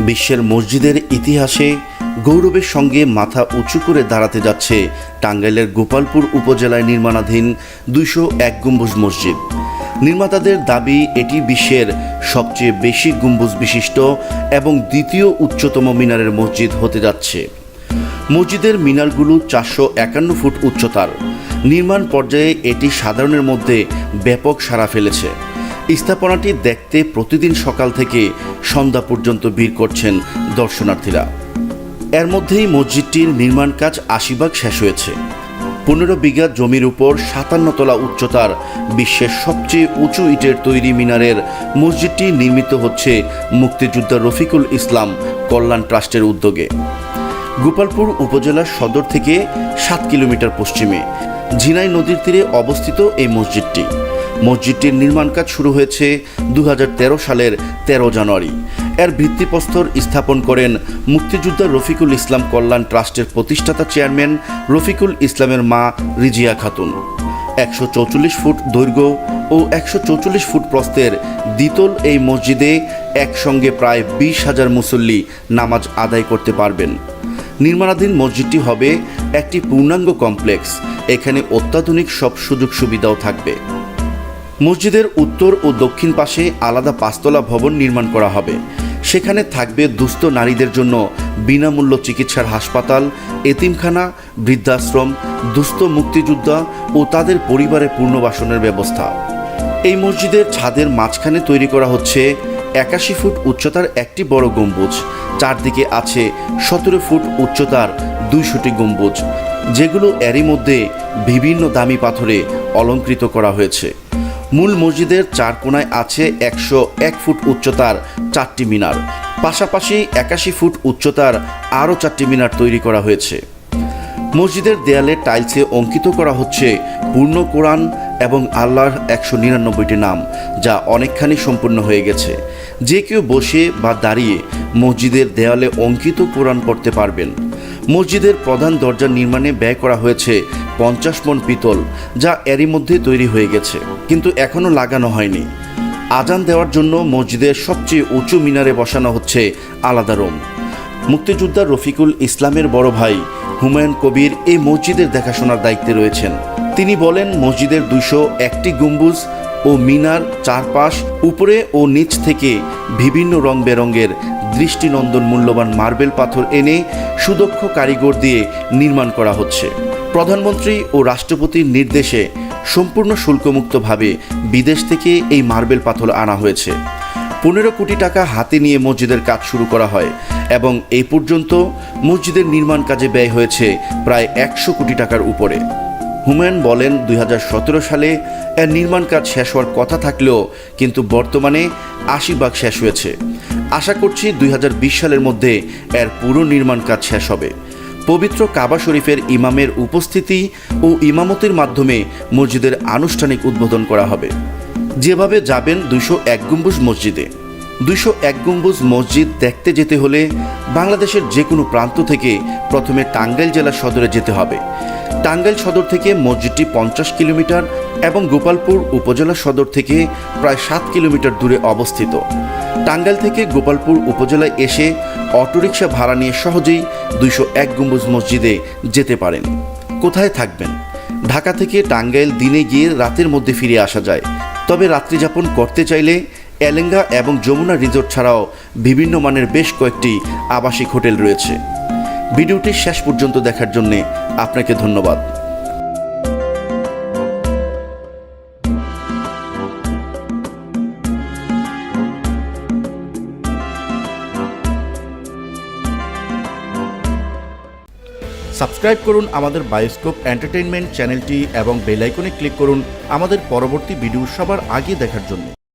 বিশ্বের মসজিদের ইতিহাসে গৌরবের সঙ্গে মাথা উঁচু করে দাঁড়াতে যাচ্ছে টাঙ্গাইলের গোপালপুর উপজেলায় নির্মাণাধীন 201 গম্বুজ মসজিদ। নির্মাতাদের দাবি এটি বিশ্বের সবচেয়ে বেশি গম্বুজ বিশিষ্ট এবং দ্বিতীয় উচ্চতম মিনারের মসজিদ হতে যাচ্ছে। মসজিদের মিনারগুলো 451 ফুট উচ্চতার। নির্মাণ পর্যায়ে এটি সাধারণের মধ্যে ব্যাপক সাড়া ফেলেছে। স্থাপনাটি দেখতে প্রতিদিন সকাল থেকে সন্ধ্যা পর্যন্ত ভিড় করছেন দর্শনার্থীরা। এর মধ্যেই মসজিদটির নির্মাণ কাজ 80% শেষ হয়েছে। 15 বিঘা জমির উপর 57 তলা উচ্চতার বিশ্বের সবচেয়ে উঁচু ইটের তৈরি মিনারের মসজিদটি নির্মিত হচ্ছে মুক্তিযোদ্ধা রফিকুল ইসলাম কল্যাণ ট্রাস্টের উদ্যোগে। গোপালপুর উপজেলার সদর থেকে 7 কিলোমিটার পশ্চিমে ঝিনাই নদীর তীরে অবস্থিত এই মসজিদটি। মসজিদটির নির্মাণ কাজ শুরু হয়েছে 2013 সালের 13 জানুয়ারি। এর ভিত্তিপ্রস্তর স্থাপন করেন মুক্তিযোদ্ধা রফিকুল ইসলাম কল্যাণ ট্রাস্টের প্রতিষ্ঠাতা চেয়ারম্যান রফিকুল ইসলামের মা রিজিয়া খাতুন। 144 ফুট দৈর্ঘ্য ও 144 ফুট প্রস্থের দ্বিতল এই মসজিদে একসঙ্গে প্রায় 20,000 মুসল্লি নামাজ আদায় করতে পারবেন। নির্মাণাধীন মসজিদটি হবে একটি পূর্ণাঙ্গ কমপ্লেক্স। এখানে অত্যাধুনিক সব সুযোগ সুবিধাও থাকবে। মসজিদের উত্তর ও দক্ষিণ পাশে আলাদা 5 তলা ভবন নির্মাণ করা হবে। সেখানে থাকবে দুস্থ নারীদের জন্য বিনামূল্য চিকিৎসার হাসপাতাল, এতিমখানা, বৃদ্ধাশ্রম, দুস্থ মুক্তিযোদ্ধা ও তাদের পরিবারের পুনর্বাসনের ব্যবস্থা। এই মসজিদের ছাদের মাঝখানে তৈরি করা হচ্ছে 81 ফুট উচ্চতার একটি বড় গম্বুজ। চারদিকে আছে 17 ফুট উচ্চতার 200টি গম্বুজ, যেগুলো এরই মধ্যে বিভিন্ন দামি পাথরে অলঙ্কৃত করা হয়েছে। মূল মসজিদের 4 কোণায় আছে 101 ফুট উচ্চতার 4টি মিনার। পাশাপাশি 81 ফুট উচ্চতার আরও 4টি মিনার তৈরি করা হয়েছে। মসজিদের দেয়ালে টাইলসে অঙ্কিত করা হচ্ছে পূর্ণ কোরআন এবং আল্লাহর 199টি নাম, যা অনেকখানি সম্পূর্ণ হয়ে গেছে। যে কেউ বসে বা দাঁড়িয়ে মসজিদের দেয়ালে অঙ্কিত কোরআন পড়তে পারবেন। মসজিদের প্রধান দরজা নির্মাণে ব্যয় করা হয়েছে 50 মণ পিতল, যা এরই মধ্যে তৈরি হয়ে গেছে, কিন্তু এখনও লাগানো হয়নি। আজান দেওয়ার জন্য মসজিদের সবচেয়ে উঁচু মিনারে বসানো হচ্ছে আলাদা রুম। মুক্তিযোদ্ধা রফিকুল ইসলামের বড় ভাই হুমায়ুন কবির এই মসজিদের দেখাশোনার দায়িত্বে রয়েছেন। তিনি বলেন, মসজিদের 201টি গম্বুজ ও মিনার চারপাশ, উপরে ও নিচ থেকে বিভিন্ন রং বেরঙের দৃষ্টিনন্দন মূল্যবান মার্বেল পাথর এনে সুদক্ষ কারিগর দিয়ে নির্মাণ করা হচ্ছে। প্রধানমন্ত্রী ও রাষ্ট্রপতির নির্দেশে সম্পূর্ণ শুল্কমুক্তভাবে বিদেশ থেকে এই মার্বেল পাথর আনা হয়েছে। 15 কোটি টাকা হাতে নিয়ে মসজিদের কাজ শুরু করা হয় এবং এই পর্যন্ত মসজিদের নির্মাণ কাজে ব্যয় হয়েছে প্রায় 100 কোটি টাকার উপরে। হুমায়ুন বলেন, 2017 সালে এর নির্মাণ কাজ শেষ হওয়ার কথা থাকলেও কিন্তু বর্তমানে 80% শেষ হয়েছে। আশা করছি 2020 সালের মধ্যে এর পুরো নির্মাণ কাজ শেষ হবে। পবিত্র কাবা শরীফের ইমামের উপস্থিতি ও ইমামতির মাধ্যমে মসজিদের আনুষ্ঠানিক উদ্বোধন করা হবে। যেভাবে যাবেন 201 গম্বুজ মসজিদে। 201 গম্বুজ মসজিদ দেখতে যেতে হলে বাংলাদেশের যে কোনো প্রান্ত থেকে প্রথমে টাঙ্গাইল জেলা সদরে যেতে হবে। টাঙ্গাইল সদর থেকে মসজিদটি 50 কিলোমিটার এবং গোপালপুর উপজেলা সদর থেকে প্রায় 7 কিলোমিটার দূরে অবস্থিত। টাঙ্গাইল থেকে গোপালপুর উপজেলায় এসে অটোরিকশা ভাড়া নিয়ে সহজেই 201 গম্বুজ মসজিদে যেতে পারেন। কোথায় থাকবেন? ঢাকা থেকে টাঙ্গাইল দিনে গিয়ে রাতের মধ্যে ফিরে আসা যায়। তবে রাত্রিযাপন করতে চাইলে এলেঙ্গা এবং যমুনা রিসোর্ট ছাড়াও বিভিন্ন মানের বেশ কয়েকটি আবাসিক হোটেল রয়েছে। ভিডিওটি শেষ পর্যন্ত দেখার জন্য আপনাকে ধন্যবাদ। সাবস্ক্রাইব করুন আমাদের বায়োস্কোপ এন্টারটেইনমেন্ট চ্যানেলটি এবং বেল আইকনে ক্লিক করুন আমাদের পরবর্তী ভিডিও সবার আগে দেখার জন্য।